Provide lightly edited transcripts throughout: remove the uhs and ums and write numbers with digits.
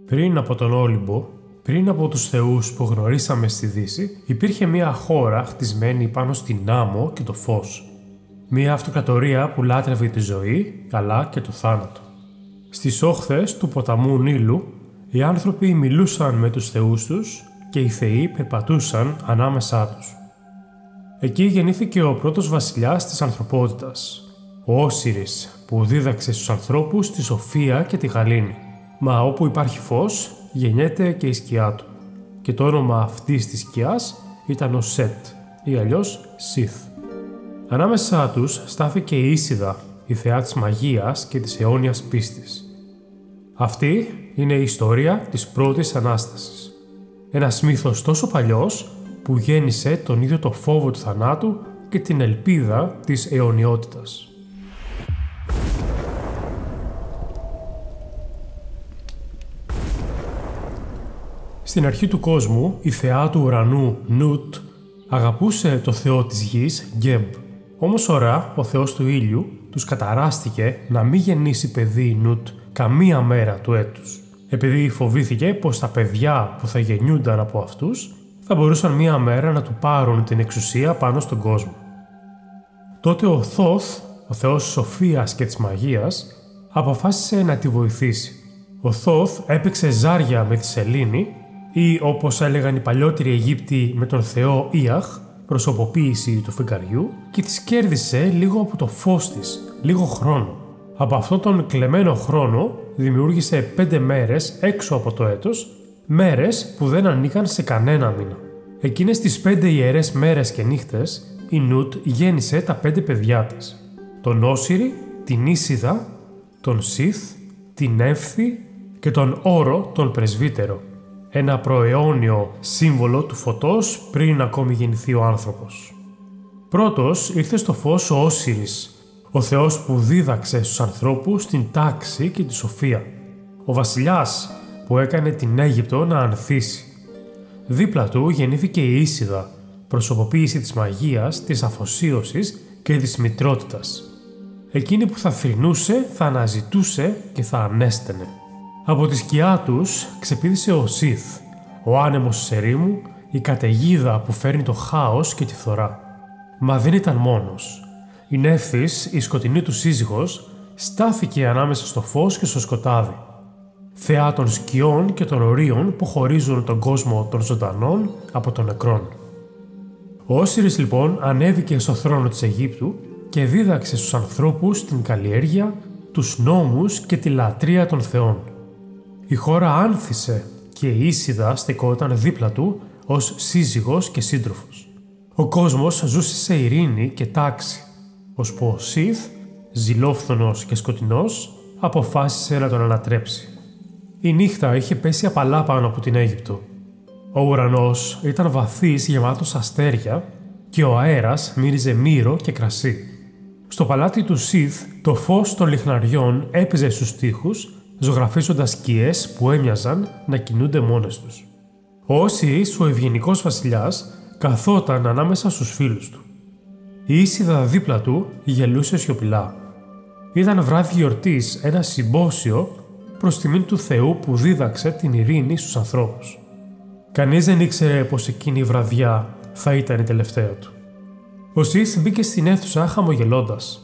Πριν από τον Όλυμπο, πριν από τους θεούς που γνωρίσαμε στη Δύση, υπήρχε μια χώρα χτισμένη πάνω στην άμμο και το φως. Μια αυτοκρατορία που λάτρευε τη ζωή, αλλά και το θάνατο. Στις όχθες του ποταμού Νείλου, οι άνθρωποι μιλούσαν με τους θεούς τους και οι θεοί περπατούσαν ανάμεσά τους. Εκεί γεννήθηκε ο πρώτος βασιλιάς της ανθρωπότητας, ο Όσιρις, που δίδαξε στους ανθρώπους τη σοφία και τη γαλήνη. Μα όπου υπάρχει φως, γεννιέται και η σκιά του. Και το όνομα αυτής της σκιάς ήταν ο Σετ, ή αλλιώς Σιθ. Ανάμεσά τους στάθηκε η Ίσιδα, η θεά της μαγείας και της αιώνιας πίστης. Αυτή είναι η ιστορία της πρώτης Ανάστασης. Ένας μύθος τόσο παλιός που γέννησε τον ίδιο το φόβο του θανάτου και την ελπίδα της αιωνιότητας. Στην αρχή του κόσμου, η θεά του ουρανού Νουτ αγαπούσε το θεό της γης Γκεμπ. Όμως ο Ρα, ο θεός του ήλιου, τους καταράστηκε να μην γεννήσει παιδί Νουτ καμία μέρα του έτους, επειδή φοβήθηκε πως τα παιδιά που θα γεννιούνταν από αυτούς θα μπορούσαν μία μέρα να του πάρουν την εξουσία πάνω στον κόσμο. Τότε ο Θόθ, ο θεός της σοφίας και της μαγείας, αποφάσισε να τη βοηθήσει. Ο Θόθ έπαιξε ζάρια με τη σελήνη ή, όπως έλεγαν οι παλιότεροι Αιγύπτιοι, με τον θεό Ιαχ, προσωποποίηση του φεγγαριού, και της κέρδισε λίγο από το φως της, λίγο χρόνο. Από αυτόν τον κλεμμένο χρόνο δημιούργησε 5 μέρες έξω από το έτος, μέρες που δεν ανήκαν σε κανένα μήνα. Εκείνες τις 5 ιερές μέρες και νύχτες, η Νουτ γέννησε τα 5 παιδιά της. Τον Όσιρη, την Ίσιδα, τον Σιθ, την Έμφθη και τον Όρο τον Πρεσβύτερο. Ένα προαιώνιο σύμβολο του φωτός πριν ακόμη γεννηθεί ο άνθρωπος. Πρώτος ήρθε στο φως ο Όσιρις, ο θεός που δίδαξε στους ανθρώπους την τάξη και τη σοφία. Ο βασιλιάς που έκανε την Αίγυπτο να ανθίσει. Δίπλα του γεννήθηκε η Ίσιδα, προσωποποίηση της μαγείας, της αφοσίωσης και της μητρότητας. Εκείνη που θα θρηνούσε, θα αναζητούσε και θα ανέστενε. Από τη σκιά τους ξεπήδησε ο Σιθ, ο άνεμος της ερήμου, η καταιγίδα που φέρνει το χάος και τη φθορά. Μα δεν ήταν μόνος. Η Νέφθης, η σκοτεινή του σύζυγος, στάθηκε ανάμεσα στο φως και στο σκοτάδι. Θεά των σκιών και των ορίων που χωρίζουν τον κόσμο των ζωντανών από των νεκρών. Ο Όσιρις λοιπόν ανέβηκε στο θρόνο της Αιγύπτου και δίδαξε στους ανθρώπους την καλλιέργεια, τους νόμους και τη λατρεία των θεών. Η χώρα άνθησε και η Ίσιδα στεκόταν δίπλα του ως σύζυγος και σύντροφος. Ο κόσμος ζούσε σε ειρήνη και τάξη, ώσπου ο Σιθ, ζηλόφθονος και σκοτεινός, αποφάσισε να τον ανατρέψει. Η νύχτα είχε πέσει απαλά πάνω από την Αίγυπτο. Ο ουρανός ήταν βαθύς, γεμάτος αστέρια και ο αέρας μύριζε μύρο και κρασί. Στο παλάτι του Σιθ το φως των λιχναριών έπαιζε στους τοίχους, ζωγραφίζοντας σκιές που έμοιαζαν να κινούνται μόνες τους. Ο Όσιρις, ο ευγενικός βασιλιάς, καθόταν ανάμεσα στους φίλους του. Η Ίσιδα δίπλα του γελούσε σιωπηλά. Ήταν βράδυ γιορτής, ένα συμπόσιο προς τιμήν του Θεού που δίδαξε την ειρήνη στους ανθρώπους. Κανείς δεν ήξερε πως εκείνη η βραδιά θα ήταν η τελευταία του. Ο Σιθ μπήκε στην αίθουσα χαμογελώντας.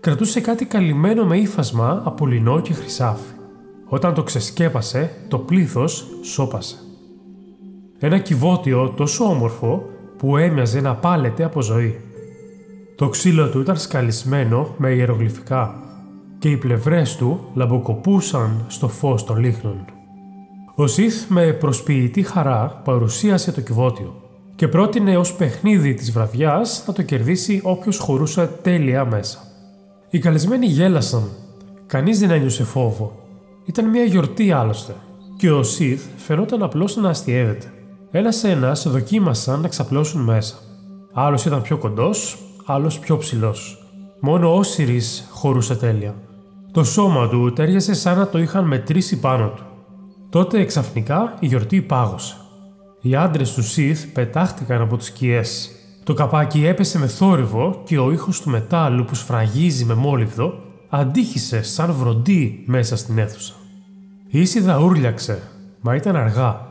Κρατούσε κάτι καλυμμένο με ύφασμα από λινό και χρυσάφι. Όταν το ξεσκέπασε, το πλήθος σώπασε. Ένα κυβότιο τόσο όμορφο που έμοιαζε να πάλεται από ζωή. Το ξύλο του ήταν σκαλισμένο με ιερογλυφικά και οι πλευρές του λαμποκοπούσαν στο φως των λίχνων. Ο Σιθ με προσποιητή χαρά παρουσίασε το κυβότιο και πρότεινε ως παιχνίδι της βραδιάς να το κερδίσει όποιος χωρούσε τέλεια μέσα. Οι καλεσμένοι γέλασαν. Κανείς δεν ένιωσε φόβο. Ήταν μια γιορτή άλλωστε και ο Σιθ φαινόταν απλώς να αστιεύεται. Ένας δοκίμασαν να ξαπλώσουν μέσα. Άλλος ήταν πιο κοντός, άλλος πιο ψηλός. Μόνο ο Όσιρις χωρούσε τέλεια. Το σώμα του τέριαζε σαν να το είχαν μετρήσει πάνω του. Τότε ξαφνικά η γιορτή πάγωσε. Οι άντρες του Σιθ πετάχτηκαν από τις σκιές. Το καπάκι έπεσε με θόρυβο και ο ήχος του μετάλλου που σφραγίζει με μόλιβδο αντίχησε σαν βροντί μέσα στην αίθουσα. Η Ίσιδα ούρλιαξε, μα ήταν αργά.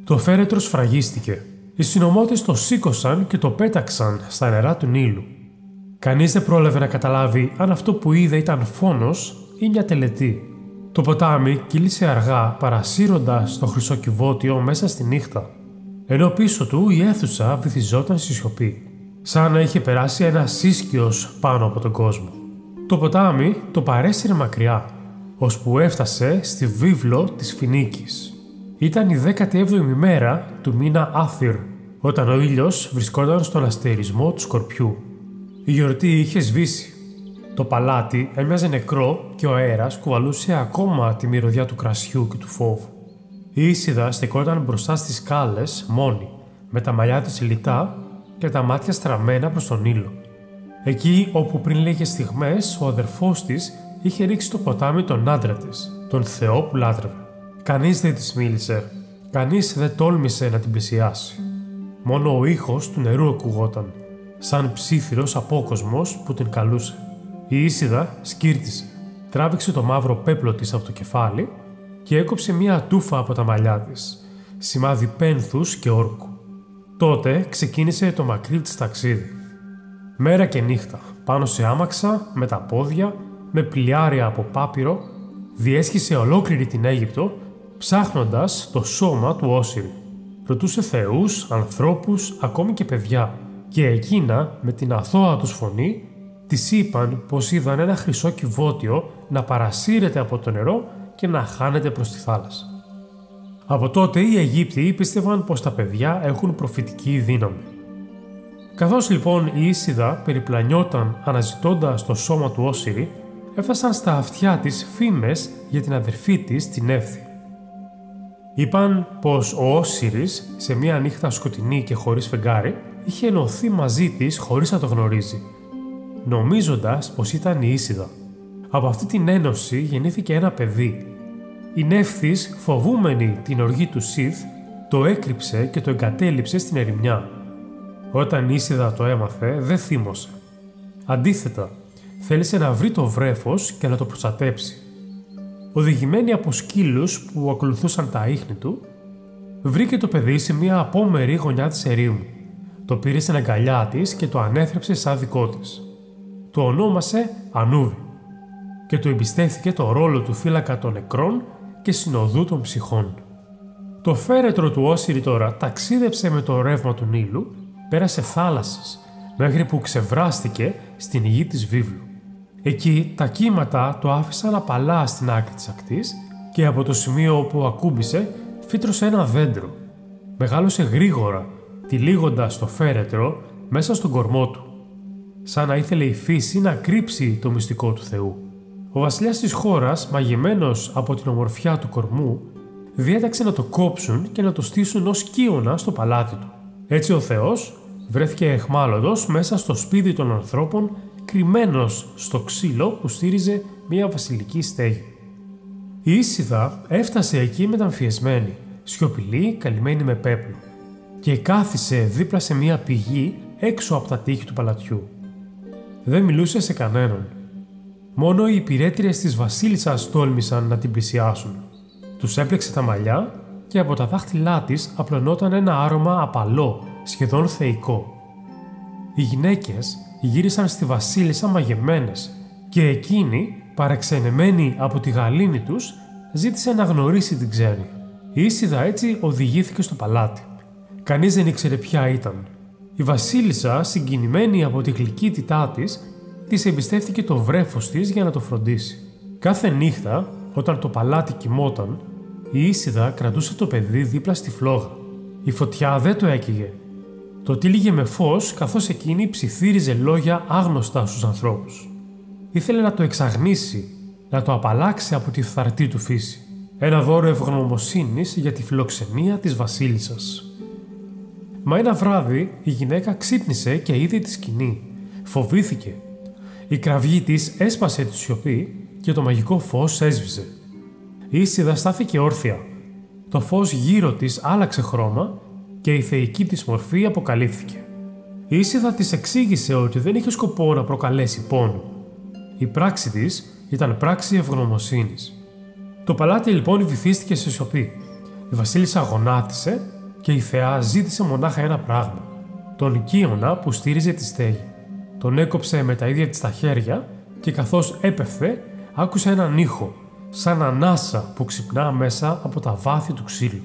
Το φέρετρο σφραγίστηκε. Οι συνωμότες το σήκωσαν και το πέταξαν στα νερά του Νείλου. Κανείς δεν πρόλαβε να καταλάβει αν αυτό που είδε ήταν φόνος ή μια τελετή. Το ποτάμι κύλησε αργά, παρασύροντας το χρυσοκιβώτιο μέσα στη νύχτα, ενώ πίσω του η αίθουσα βυθιζόταν στη σιωπή, σαν να είχε περάσει ένα σύσκιος πάνω από τον κόσμο. Το ποτάμι το παρέσυρε μακριά, ώσπου έφτασε στη βίβλο της Φινίκης. Ήταν η 17η μέρα του μήνα Άθυρ, όταν ο ήλιος βρισκόταν στον αστερισμό του Σκορπιού. Η γιορτή είχε σβήσει. Το παλάτι έμοιαζε νεκρό και ο αέρας κουβαλούσε ακόμα τη μυρωδιά του κρασιού και του φόβου. Η Ίσιδα στεκόταν μπροστά στις σκάλες μόνη, με τα μαλλιά της λιτά και τα μάτια στραμμένα προς τον ήλιο. Εκεί όπου πριν λίγες στιγμές ο αδερφός της είχε ρίξει στο ποτάμι τον άντρα της, τον Θεό που λάτρευε. Κανείς δεν της μίλησε, κανείς δεν τόλμησε να την πλησιάσει. Μόνο ο ήχος του νερού ακουγόταν, σαν ψίθυρος απόκοσμος που την καλούσε. Η Ίσιδα σκύρτησε, τράβηξε το μαύρο πέπλο της από το κεφάλι και έκοψε μία τούφα από τα μαλλιά της, σημάδι πένθους και όρκου. Τότε ξεκίνησε το μακρύ της ταξίδι. Μέρα και νύχτα, πάνω σε άμαξα, με τα πόδια, με πλοιάρια από πάπυρο, διέσχισε ολόκληρη την Αίγυπτο, ψάχνοντας το σώμα του Όσιρη. Ρωτούσε θεούς, ανθρώπους, ακόμη και παιδιά, και εκείνα, με την αθώα τους φωνή, της είπαν πως είδαν ένα χρυσό κυβότιο να παρασύρεται από το νερό και να χάνεται προς τη θάλασσα. Από τότε οι Αιγύπτιοι πίστευαν πως τα παιδιά έχουν προφητική δύναμη. Καθώς λοιπόν η Ίσιδα περιπλανιόταν αναζητώντας το σώμα του Όσιρη, έφτασαν στα αυτιά της φήμες για την αδερφή της, την Εύθη. Είπαν πως ο Όσιρης, σε μια νύχτα σκοτεινή και χωρίς φεγγάρι, είχε ενωθεί μαζί της χωρίς να το γνωρίζει, νομίζοντας πως ήταν η Ίσιδα. Από αυτή την ένωση γεννήθηκε ένα παιδί. Η Νεύθης, φοβούμενη την οργή του Σιθ, το έκρυψε και το εγκατέλειψε στην ερημιά. Όταν η Ίσιδα το έμαθε, δεν θύμωσε. Αντίθετα, θέλησε να βρει το βρέφος και να το προστατέψει. Οδηγημένη από σκύλους που ακολουθούσαν τα ίχνη του, βρήκε το παιδί σε μια απόμερη γωνιά της ερήμου. Το πήρε στην αγκαλιά της και το ανέθρεψε σαν δικό της. Το ονόμασε Ανούβη και του εμπιστεύθηκε το ρόλο του φύλακα των νεκρών και συνοδού των ψυχών. Το φέρετρο του Όσιρη τώρα ταξίδεψε με το ρεύμα του Νείλου, πέρασε θάλασσες, μέχρι που ξεβράστηκε στην γη της βίβλου. Εκεί τα κύματα το άφησαν απαλά στην άκρη της ακτής και από το σημείο όπου ακούμπησε φύτρωσε ένα δέντρο. Μεγάλωσε γρήγορα, τυλίγοντας το φέρετρο μέσα στον κορμό του, σαν να ήθελε η φύση να κρύψει το μυστικό του Θεού. Ο βασιλιάς της χώρας, μαγεμένος από την ομορφιά του κορμού, διέταξε να το κόψουν και να το στήσουν ως κύωνα στο παλάτι του. Έτσι ο Θεός βρέθηκε αιχμάλωτος μέσα στο σπίτι των ανθρώπων, κρυμμένος στο ξύλο που στήριζε μια βασιλική στέγη. Η Ίσιδα έφτασε εκεί μεταμφιεσμένη, σιωπηλή, καλυμμένη με πέπλο, και κάθισε δίπλα σε μια πηγή έξω από τα τείχη του παλατιού. Δεν μιλούσε σε κανέναν. Μόνο οι υπηρέτριες της βασίλισσας τόλμησαν να την πλησιάσουν. Τους έπλεξε τα μαλλιά και από τα δάχτυλά της απλωνόταν ένα άρωμα απαλό, σχεδόν θεϊκό. Οι γυναίκες γύρισαν στη βασίλισσα μαγεμένες και εκείνη, παραξενεμένη από τη γαλήνη τους, ζήτησε να γνωρίσει την ξένη. Η Ίσιδα έτσι οδηγήθηκε στο παλάτι. Κανείς δεν ήξερε ποια ήταν. Η βασίλισσα, συγκινημένη από τη γλυκύτητά της, της εμπιστεύτηκε το βρέφος της για να το φροντίσει. Κάθε νύχτα, όταν το παλάτι κοιμόταν, η Ίσιδα κρατούσε το παιδί δίπλα στη φλόγα. Η φωτιά δεν το έκαιγε. Το τύλιγε με φως καθώς εκείνη ψιθύριζε λόγια άγνωστα στους ανθρώπους. Ήθελε να το εξαγνίσει, να το απαλλάξει από τη φθαρτή του φύση. Ένα δώρο ευγνωμοσύνης για τη φιλοξενία της βασίλισσας. Μα ένα βράδυ η γυναίκα ξύπνησε και είδε τη σκηνή. Φοβήθηκε. Η κραυγή της έσπασε τη σιωπή και το μαγικό φως έσβησε. Η Ίσιδα στάθηκε όρθια. Το φως γύρω της άλλαξε χρώμα και η θεϊκή της μορφή αποκαλύφθηκε. Η Ίσιδα της εξήγησε ότι δεν είχε σκοπό να προκαλέσει πόνο. Η πράξη της ήταν πράξη ευγνωμοσύνης. Το παλάτι λοιπόν βυθίστηκε σε σιωπή. Η βασίλισσα γονάτισε και η θεά ζήτησε μονάχα ένα πράγμα: τον οικείονα που στήριζε τη στέγη. Τον έκοψε με τα ίδια της τα χέρια και καθώς έπεφτε άκουσε έναν ήχο, σαν ανάσα που ξυπνά μέσα από τα βάθη του ξύλου.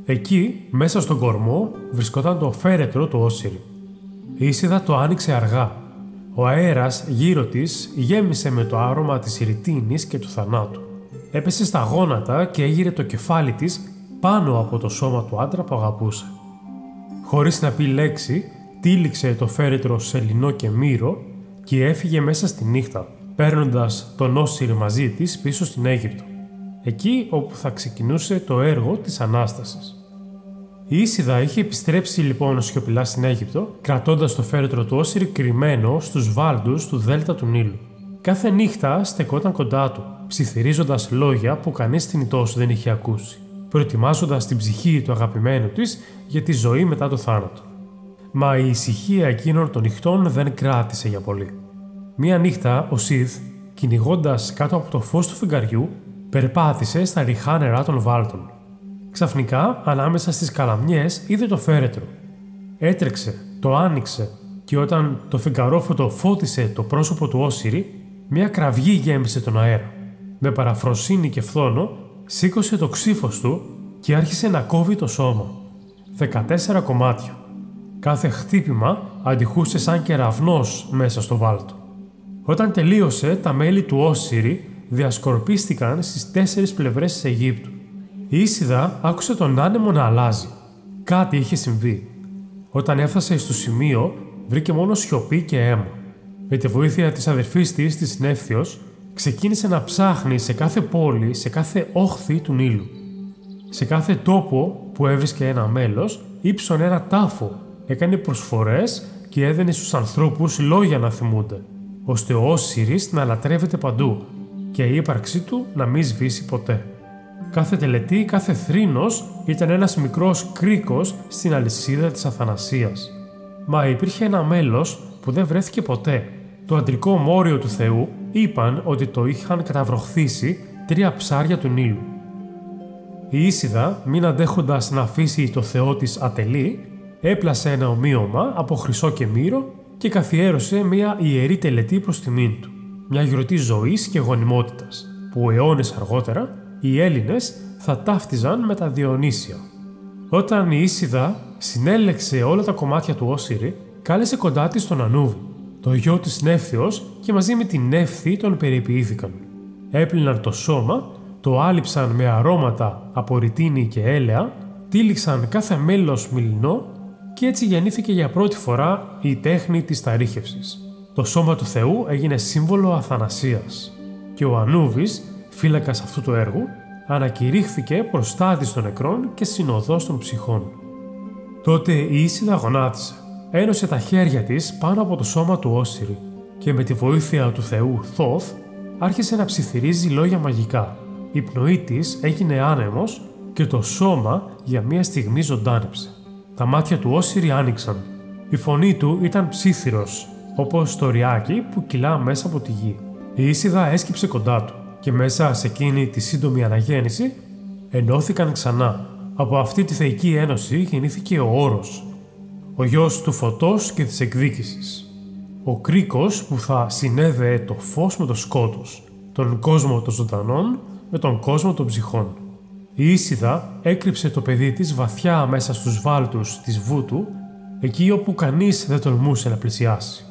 Εκεί, μέσα στον κορμό, βρισκόταν το φέρετρο του Όσιρη. Η Ίσιδα το άνοιξε αργά. Ο αέρας γύρω της γέμισε με το άρωμα της ρητίνης και του θανάτου. Έπεσε στα γόνατα και έγειρε το κεφάλι της πάνω από το σώμα του άντρα που αγαπούσε. Χωρίς να πει λέξη, τύλιξε το φέρετρο σε λινό και μύρο και έφυγε μέσα στη νύχτα, παίρνοντας τον Όσιρη μαζί της πίσω στην Αίγυπτο, εκεί όπου θα ξεκινούσε το έργο της Ανάστασης. Η Ίσιδα είχε επιστρέψει λοιπόν σιωπηλά στην Αίγυπτο, κρατώντας το φέρετρο του Όσιρη κρυμμένο στους βάλτους του Δέλτα του Νείλου. Κάθε νύχτα στεκόταν κοντά του, ψιθυρίζοντας λόγια που κανείς θνητός δεν είχε ακούσει, προετοιμάζοντας την ψυχή του αγαπημένου της για τη ζωή μετά το θάνατο. Μα η ησυχία εκείνων των νυχτών δεν κράτησε για πολύ. Μία νύχτα ο Σιθ, κυνηγώντας κάτω από το φως του φεγγαριού, περπάτησε στα ρηχά νερά των βάλτων. Ξαφνικά, ανάμεσα στις καλαμιές, είδε το φέρετρο. Έτρεξε, το άνοιξε και όταν το φεγγαρόφωτο φώτισε το πρόσωπο του Όσιρη, μια κραυγή γέμισε τον αέρα. Με παραφροσύνη και φθόνο, σήκωσε το ξύφος του και άρχισε να κόβει το σώμα. 14 κομμάτια. Κάθε χτύπημα αντιχούσε σαν κεραυνός μέσα στο βάλτο. Όταν τελείωσε, τα μέλη του Όσιρη διασκορπίστηκαν στις 4 πλευρές της Αιγύπτου. Η Ίσιδα άκουσε τον άνεμο να αλλάζει. Κάτι είχε συμβεί. Όταν έφτασε στο σημείο, βρήκε μόνο σιωπή και αίμα. Με τη βοήθεια της αδερφής της Νέφθιος, ξεκίνησε να ψάχνει σε κάθε πόλη, σε κάθε όχθη του Νείλου. Σε κάθε τόπο που έβρισκε ένα μέλος, ύψωνε ένα τάφο, έκανε προσφορές και έδαινε στους ανθρώπους λόγια να θυμούνται, ώστε ο Όσιρης να λατρεύεται παντού και η ύπαρξή του να μην σβήσει ποτέ. Κάθε τελετή, κάθε θρήνος ήταν ένας μικρός κρίκος στην αλυσίδα της αθανασίας. Μα υπήρχε ένα μέλος που δεν βρέθηκε ποτέ. Το αντρικό μόριο του Θεού είπαν ότι το είχαν καταβροχθήσει 3 ψάρια του Νείλου. Η Ίσιδα, μην αντέχοντας να αφήσει το Θεό της ατελεί, έπλασε ένα ομοίωμα από χρυσό και μύρο και καθιέρωσε μια ιερή τελετή προς τιμήν του. Μια γιορτή ζωής και γονιμότητας, που αιώνες αργότερα οι Έλληνες θα ταύτιζαν με τα Διονύσια. Όταν η Ίσιδα συνέλεξε όλα τα κομμάτια του Όσιρη, κάλεσε κοντά της τον Ανούβη, το γιο της Νέφθιος, και μαζί με την Νέφθη τον περιποιήθηκαν. Έπλυναν το σώμα, το άλυψαν με αρώματα από ρητίνη και έλαια, τύλιξαν κάθε μέλος μυλινό και έτσι γεννήθηκε για πρώτη φορά η τέχνη της ταρήχευσης. Το σώμα του Θεού έγινε σύμβολο αθανασίας και ο Ανούβης, φύλακας αυτού του έργου, ανακηρύχθηκε προστάτης των νεκρών και συνοδός των ψυχών. Τότε η Ίσιδα γονάτισε, ένωσε τα χέρια της πάνω από το σώμα του Όσιρη και με τη βοήθεια του Θεού Θόθ άρχισε να ψιθυρίζει λόγια μαγικά. Η πνοή της έγινε άνεμος και το σώμα για μία στιγμή ζωντάνεψε. Τα μάτια του Όσιρη άνοιξαν. Η φωνή του ήταν ψίθυρος, όπως το ριάκι που κυλά μέσα από τη γη. Η Ίσιδα έσκυψε κοντά του και μέσα σε εκείνη τη σύντομη αναγέννηση ενώθηκαν ξανά. Από αυτή τη θεϊκή ένωση γεννήθηκε ο Όρος, ο γιος του φωτός και της εκδίκησης. Ο κρίκος που θα συνέδεε το φως με το σκότος, τον κόσμο των ζωντανών με τον κόσμο των ψυχών. Η Ίσιδα έκρυψε το παιδί της βαθιά μέσα στους βάλτους της Βούτου, εκεί όπου κανείς δεν τολμούσε να πλησιάσει.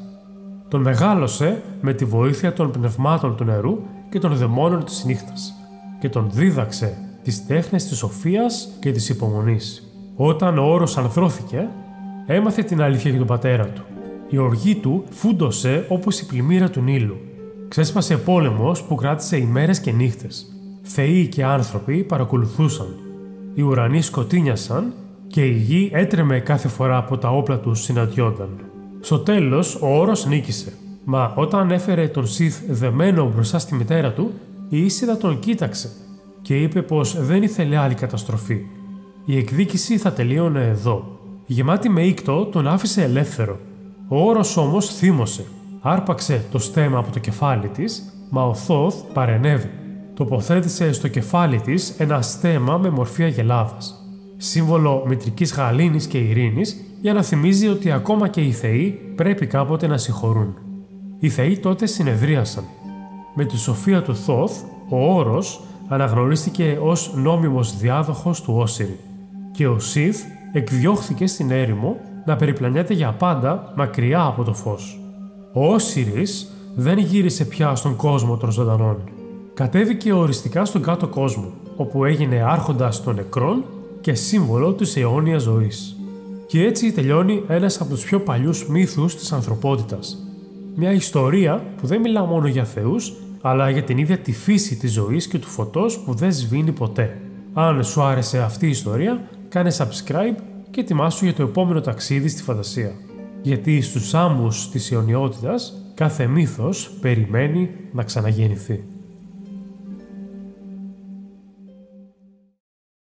Τον μεγάλωσε με τη βοήθεια των πνευμάτων του νερού και των δαιμόνων της νύχτας και τον δίδαξε τις τέχνες της σοφίας και της υπομονής. Όταν ο Όρος ανθρώθηκε, έμαθε την αλήθεια για τον πατέρα του. Η οργή του φούντωσε όπως η πλημμύρα του Νείλου. Ξέσπασε πόλεμος που κράτησε ημέρες και νύχτες. Θεοί και άνθρωποι παρακολουθούσαν. Οι ουρανοί σκοτίνιασαν και η γη έτρεμε κάθε φορά που τα όπλα τους συναντιόνταν. Στο τέλος, ο Όρος νίκησε. Μα όταν έφερε τον Σιθ δεμένο μπροστά στη μητέρα του, η Ίσιδα τον κοίταξε και είπε πως δεν ήθελε άλλη καταστροφή. Η εκδίκηση θα τελείωνε εδώ. Γεμάτη με ήκτο τον άφησε ελεύθερο. Ο Όρος όμως θύμωσε. Άρπαξε το στέμμα από το κεφάλι της, μα ο Θόθ παρενέβη. τοποθέτησε στο κεφάλι της ένα στέμμα με μορφή αγελάδας, σύμβολο μητρικής γαλήνης και ειρήνης, για να θυμίζει ότι ακόμα και οι θεοί πρέπει κάποτε να συγχωρούν. Οι θεοί τότε συνεδρίασαν. Με τη σοφία του Θόθ, ο Όρος αναγνωρίστηκε ως νόμιμος διάδοχος του Όσιρι και ο Σιθ εκδιώχθηκε στην έρημο να περιπλανιέται για πάντα μακριά από το φως. Ο Όσιρις δεν γύρισε πια στον κόσμο των ζωντανών. Κατέβηκε οριστικά στον κάτω κόσμο, όπου έγινε άρχοντας των νεκρών και σύμβολο της αιώνιας ζωής. Και έτσι τελειώνει ένας από τους πιο παλιούς μύθους της ανθρωπότητας. Μια ιστορία που δεν μιλά μόνο για θεούς, αλλά για την ίδια τη φύση της ζωής και του φωτός που δεν σβήνει ποτέ. Αν σου άρεσε αυτή η ιστορία, κάνε subscribe και ετοιμάσου για το επόμενο ταξίδι στη φαντασία. Γιατί στους άμμους της αιωνιότητας κάθε μύθος περιμένει να ξαναγεννηθεί.